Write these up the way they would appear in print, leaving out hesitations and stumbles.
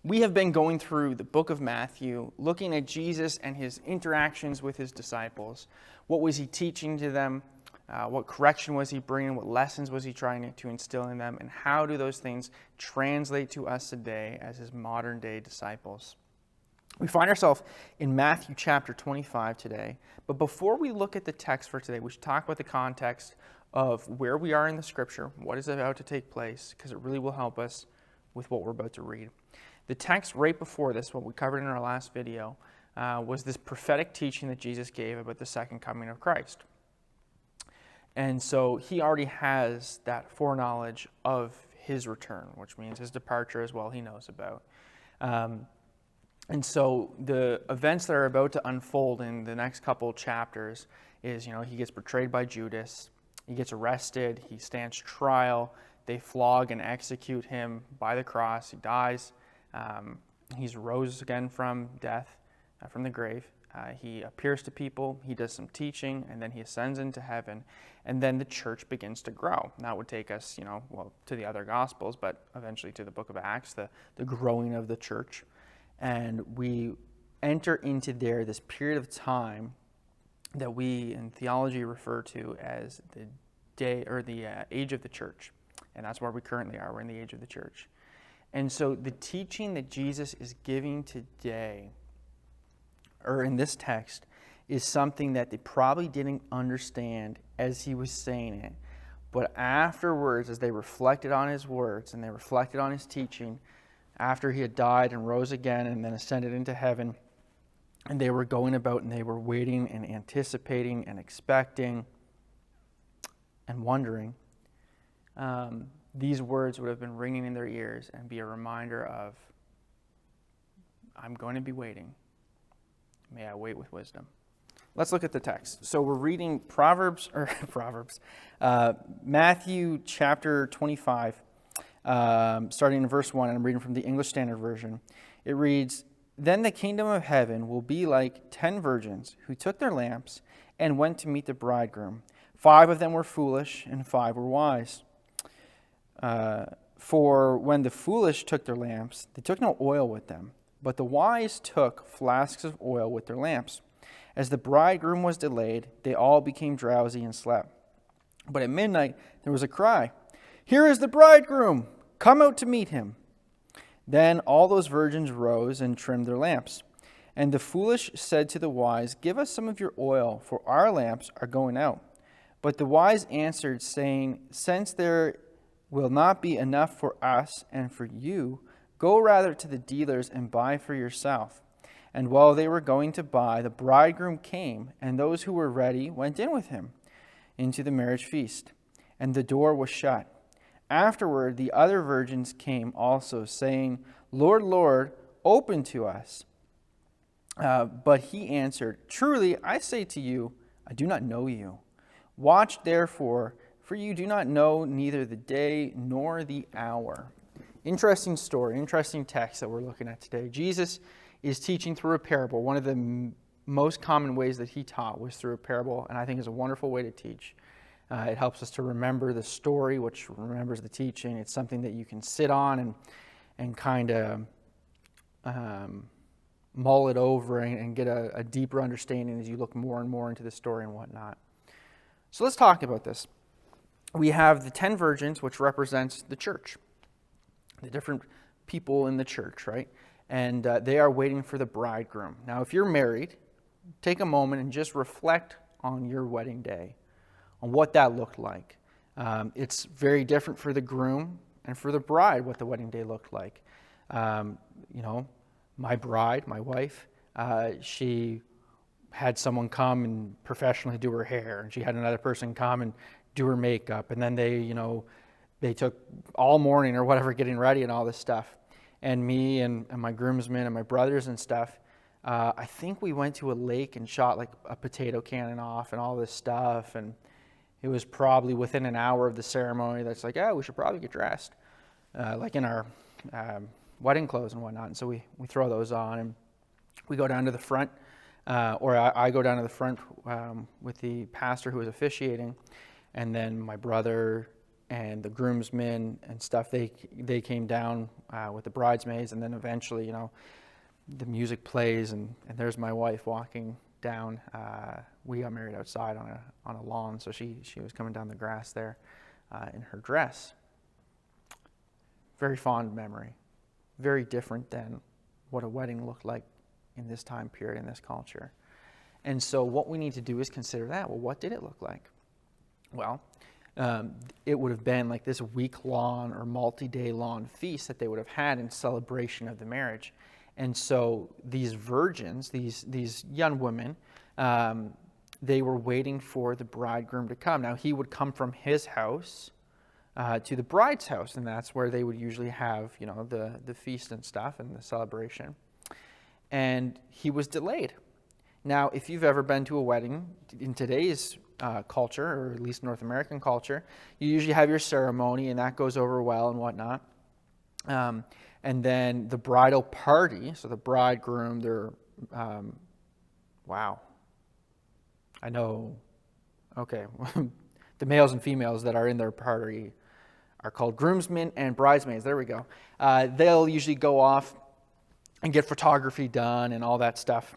We have been going through the book of Matthew, looking at Jesus and his interactions with his disciples. What was he teaching to them? What correction was he bringing? What lessons was he trying to instill in them? And how do those things translate to us today as his modern day disciples? We find ourselves in Matthew chapter 25 today. But before we look at the text for today, we should talk about the context of where we are in the scripture, what is about to take place, because it really will help us with what we're about to read. The text right before this, what we covered in our last video, was this prophetic teaching that Jesus gave about the second coming of Christ. And so he already has that foreknowledge of his return, which means his departure as well he knows about. And so the events that are about to unfold in the next couple chapters is, he gets betrayed by Judas, he gets arrested, he stands trial, they flog and execute him by the cross, he dies. He's rose again from death, from the grave. He appears to people, he does some teaching, and then he ascends into heaven. And then the church begins to grow. That would take us, to the other Gospels, but eventually to the book of Acts, the growing of the church. And we enter into this period of time that we in theology refer to as the day or the age of the church. And that's where we currently are. We're in the age of the church. And so the teaching that Jesus is giving today, or in this text, is something that they probably didn't understand as he was saying it. But afterwards, as they reflected on his words and they reflected on his teaching, after he had died and rose again and then ascended into heaven, and they were going about and they were waiting and anticipating and expecting and wondering, these words would have been ringing in their ears and be a reminder of, I'm going to be waiting. May I wait with wisdom. Let's look at the text. So we're reading Matthew chapter 25, starting in verse 1, and I'm reading from the English Standard Version. It reads, "Then the kingdom of heaven will be like 10 virgins who took their lamps and went to meet the bridegroom. 5 of them were foolish and 5 were wise. For when the foolish took their lamps, they took no oil with them, but the wise took flasks of oil with their lamps. As the bridegroom was delayed, they all became drowsy and slept. But at midnight there was a cry, 'Here is the bridegroom! Come out to meet him!' Then all those virgins rose and trimmed their lamps. And the foolish said to the wise, 'Give us some of your oil, for our lamps are going out.' But the wise answered, saying, 'Since there will not be enough for us and for you, go rather to the dealers and buy for yourself.' And while they were going to buy, the bridegroom came, and those who were ready went in with him into the marriage feast, and the door was shut. Afterward, the other virgins came also, saying, 'Lord, Lord, open to us.' But he answered, 'Truly, I say to you, I do not know you. Watch therefore, for you do not know neither the day nor the hour.'" Interesting story, interesting text that we're looking at today. Jesus is teaching through a parable. One of the most common ways that he taught was through a parable, and I think is a wonderful way to teach. It helps us to remember the story, which remembers the teaching. It's something that you can sit on and kind of mull it over and get a deeper understanding as you look more and more into the story and whatnot. So let's talk about this. We have the 10 virgins, which represents the church, the different people in the church, right? And they are waiting for the bridegroom. Now, if you're married, take a moment and just reflect on your wedding day, on what that looked like. It's very different for the groom and for the bride, what the wedding day looked like. My bride, my wife, she had someone come and professionally do her hair, and she had another person come and do her makeup, and then they took all morning or whatever getting ready and all this stuff. And me and my groomsmen and my brothers and stuff, I think we went to a lake and shot like a potato cannon off and all this stuff, and it was probably within an hour of the ceremony that's like, we should probably get dressed, like in our wedding clothes and whatnot. And so we throw those on and we go down to the front, or I go down to the front with the pastor who was officiating, and then my brother, and the groomsmen and stuff, they came down with the bridesmaids, and then eventually, the music plays, and there's my wife walking down. We got married outside on a lawn, so she was coming down the grass there in her dress. Very fond memory. Very different than what a wedding looked like in this time period, in this culture. And so what we need to do is consider that. Well, what did it look like? Well, it would have been like this week-long or multi-day-long feast that they would have had in celebration of the marriage. And so these virgins, these young women, they were waiting for the bridegroom to come. Now, he would come from his house to the bride's house, and that's where they would usually have, the feast and stuff and the celebration. And he was delayed. Now, if you've ever been to a wedding in today's culture, or at least North American culture, you usually have your ceremony, and that goes over well and whatnot. And then the bridal party, so the bridegroom, they're, wow. I know, okay. The males and females that are in their party are called groomsmen and bridesmaids. There we go. They'll usually go off and get photography done and all that stuff,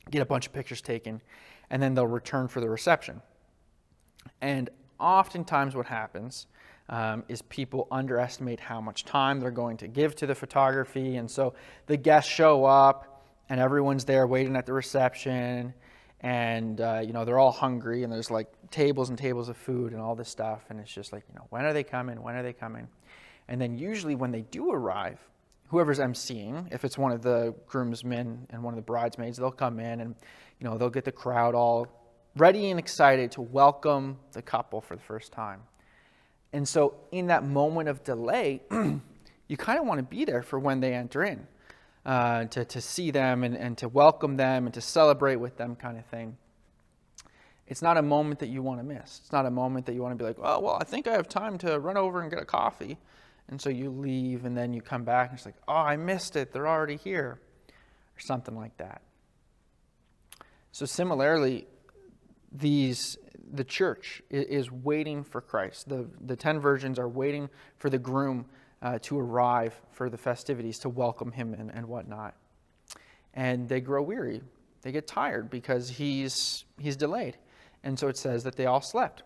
get a bunch of pictures taken, and then they'll return for the reception. And oftentimes what happens is people underestimate how much time they're going to give to the photography, and so the guests show up, and everyone's there waiting at the reception, and they're all hungry, and there's like tables and tables of food and all this stuff, and it's just like, when are they coming? When are they coming? And then usually when they do arrive, whoever's emceeing, if it's one of the groomsmen and one of the bridesmaids, they'll come in and they'll get the crowd all ready and excited to welcome the couple for the first time. And so in that moment of delay, you kind of want to be there for when they enter in, to see them and to welcome them and to celebrate with them, kind of thing. It's not a moment that you want to miss. It's not a moment that you want to be like, oh, well, I think I have time to run over and get a coffee. And so you leave and then you come back and it's like, oh, I missed it. They're already here. Or something like that. So similarly, the church is waiting for Christ. The 10 virgins are waiting for the groom to arrive for the festivities, to welcome him and whatnot. And they grow weary. They get tired because he's delayed. And so it says that they all slept.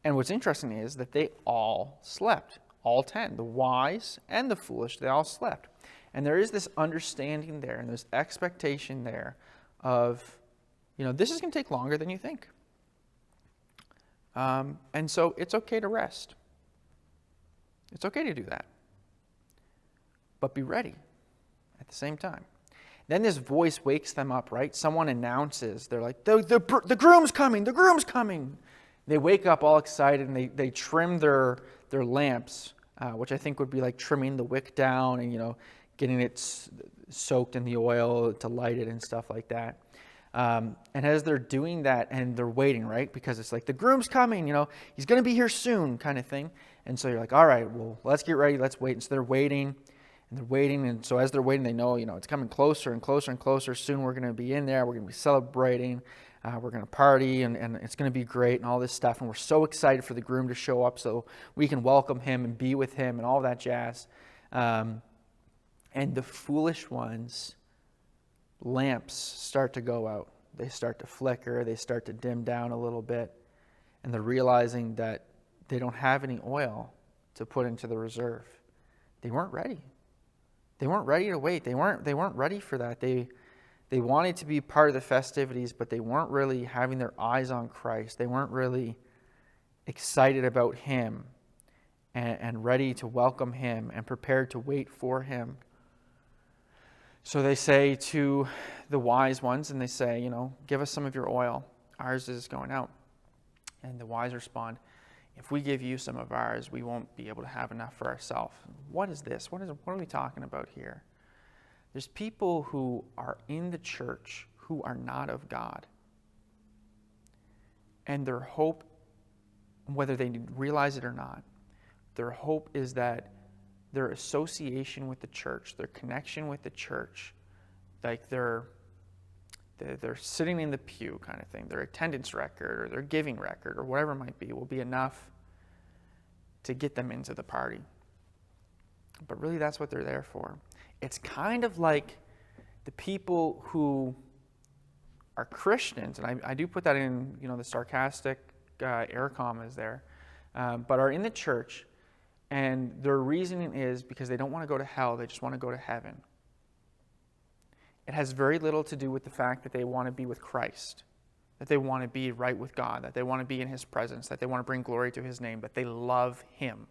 And what's interesting is that they all slept. All 10, the wise and the foolish, they all slept. And there is this understanding there and this expectation there of, this is going to take longer than you think. And so it's okay to rest. It's okay to do that. But be ready at the same time. Then this voice wakes them up, right? Someone announces, they're like, the groom's coming, the groom's coming. They wake up all excited and they trim their lamps, which I think would be like trimming the wick down and, getting it soaked in the oil to light it and stuff like that. And as they're doing that and they're waiting, right? Because it's like, the groom's coming, he's going to be here soon, kind of thing. And so you're like, all right, well, let's get ready, let's wait. And so they're waiting. And so as they're waiting, they know, it's coming closer and closer and closer. Soon we're going to be in there. We're going to be celebrating. We're going to party, and it's going to be great and all this stuff. And we're so excited for the groom to show up so we can welcome him and be with him and all that jazz. And the foolish ones, lamps start to go out. They start to flicker. They start to dim down a little bit. And they're realizing that they don't have any oil to put into the reserve. They weren't ready. They weren't ready to wait. They weren't ready for that. They wanted to be part of the festivities, but they weren't really having their eyes on Christ. They weren't really excited about him and ready to welcome him and prepared to wait for him. So they say to the wise ones, and they say, give us some of your oil. Ours is going out. And the wise respond, if we give you some of ours, we won't be able to have enough for ourselves. What is this? What are we talking about here? There's people who are in the church who are not of God. And their hope, whether they realize it or not, their hope is that their association with the church, their connection with the church, like they're sitting in the pew kind of thing, their attendance record or their giving record or whatever it might be, will be enough to get them into the party. But really, that's what they're there for. It's kind of like the people who are Christians, and I do put that in, the sarcastic air commas there, but are in the church, and their reasoning is because they don't want to go to hell, they just want to go to heaven. It has very little to do with the fact that they want to be with Christ, that they want to be right with God, that they want to be in His presence, that they want to bring glory to His name, that they love Him.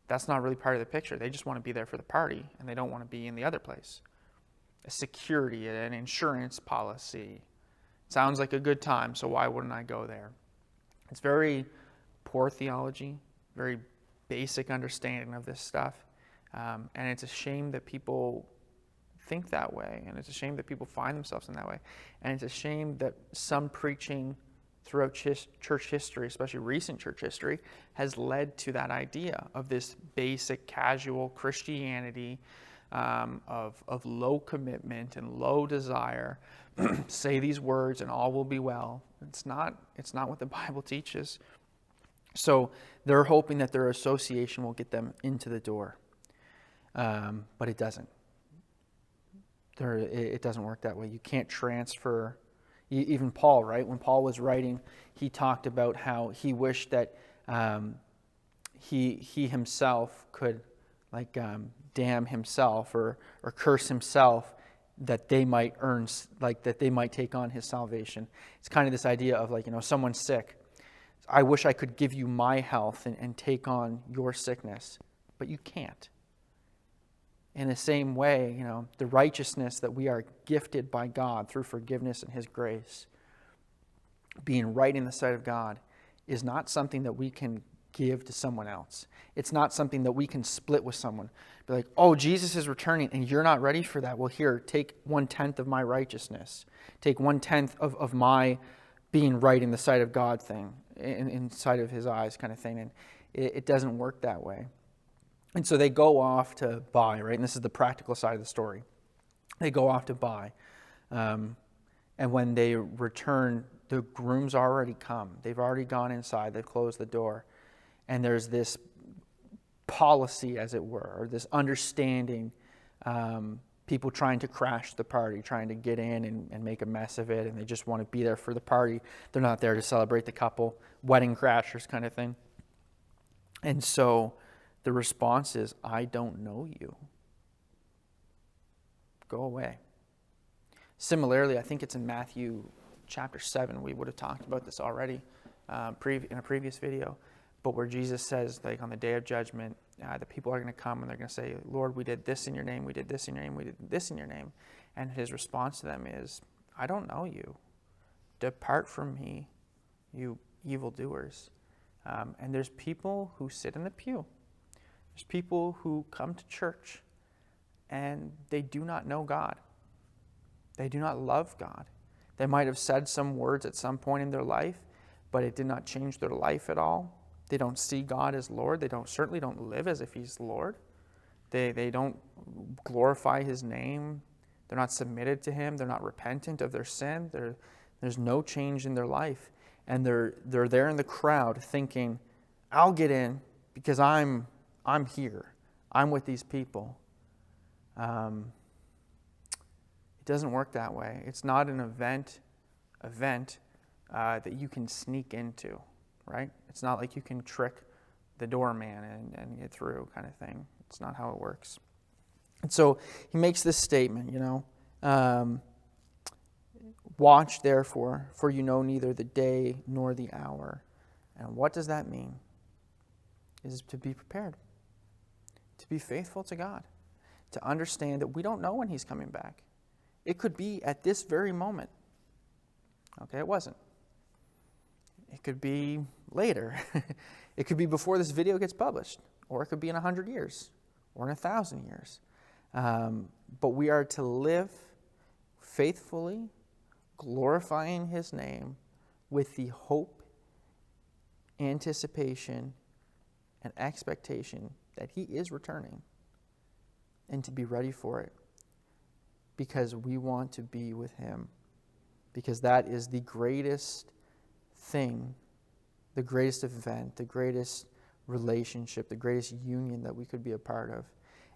That's not really part of the picture. They just want to be there for the party, and they don't want to be in the other place. A security, an insurance policy. Sounds like a good time, so why wouldn't I go there? It's very poor theology, very basic understanding of this stuff. And it's a shame that people think that way, and it's a shame that people find themselves in that way. And it's a shame that some preaching throughout church history, especially recent church history, has led to that idea of this basic casual Christianity of low commitment and low desire. Say these words and all will be well. It's not what the Bible teaches. So they're hoping that their association will get them into the door. But it doesn't. It doesn't work that way. You can't transfer. Even Paul, right? When Paul was writing, he talked about how he wished that he himself could damn himself or curse himself, that they might earn, that they might take on his salvation. It's kind of this idea of someone's sick. I wish I could give you my health and take on your sickness, but you can't. In the same way, the righteousness that we are gifted by God through forgiveness and His grace, being right in the sight of God, is not something that we can give to someone else. It's not something that we can split with someone. Be like, oh, Jesus is returning and you're not ready for that. Well, here, take 1/10 of my righteousness. Take 1/10 of my being right in the sight of God thing, in sight of His eyes kind of thing. And it doesn't work that way. And so they go off to buy, right? And this is the practical side of the story. They go off to buy. And when they return, the groom's already come. They've already gone inside. They've closed the door. And there's this policy, as it were, or this understanding, people trying to crash the party, trying to get in and make a mess of it, and they just want to be there for the party. They're not there to celebrate the couple, wedding crashers kind of thing. And so the response is, I don't know you. Go away. Similarly, I think it's in Matthew chapter 7. We would have talked about this already in a previous video. But where Jesus says, on the day of judgment, the people are going to come and they're going to say, Lord, we did this in your name, we did this in your name, we did this in your name. And His response to them is, I don't know you. Depart from me, you evildoers. And there's people who sit in the pew. There's people who come to church and they do not know God. They do not love God. They might have said some words at some point in their life, but it did not change their life at all. They don't see God as Lord. They certainly don't live as if He's Lord. They don't glorify His name. They're not submitted to Him. They're not repentant of their sin. There's no change in their life. And they're there in the crowd thinking, I'll get in because I'm here. I'm with these people. It doesn't work that way. It's not an event that you can sneak into, right? It's not like you can trick the doorman and get through kind of thing. It's not how it works. And so He makes this statement, watch therefore, for you know neither the day nor the hour. And what does that mean? Is to be prepared. To be faithful to God, to understand that we don't know when He's coming back. It could be at this very moment. Okay, it wasn't. It could be later. It could be before this video gets published, or it could be in 100 years, or in 1,000 years. But we are to live faithfully, glorifying His name with the hope, anticipation, and expectation that He is returning, and to be ready for it, because we want to be with Him, because that is the greatest thing, the greatest event, the greatest relationship, the greatest union that we could be a part of.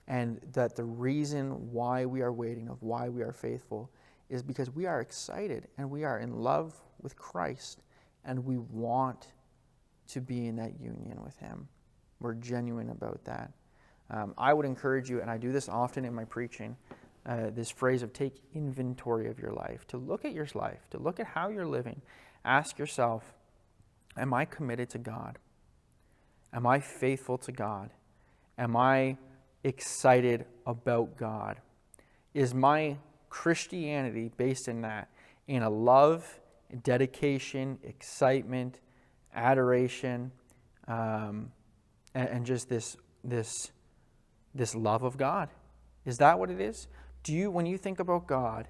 And that the reason why we are waiting, of why we are faithful, is because we are excited and we are in love with Christ and we want to be in that union with him. We're genuine about that. I would encourage you, and I do this often in my preaching, this phrase of take inventory of your life, to look at your life, to look at how you're living. Ask yourself, am I committed to God? Am I faithful to God? Am I excited about God? Is my Christianity based in that, in a love, dedication, excitement, adoration, and just this love of God? Is that what it is? When you think about God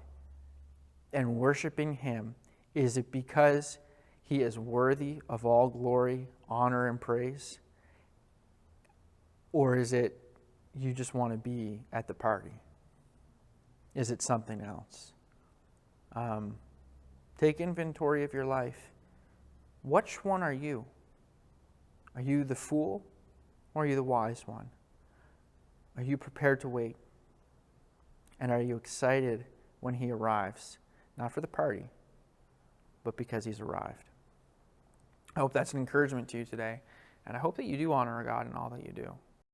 and worshiping him, is it because he is worthy of all glory, honor, and praise? Or is it you just want to be at the party? Is it something else? Take inventory of your life. Which one are you? Are you the fool or are you the wise one? Are you prepared to wait? And are you excited when he arrives? Not for the party, but because he's arrived. I hope that's an encouragement to you today. And I hope that you do honor God in all that you do.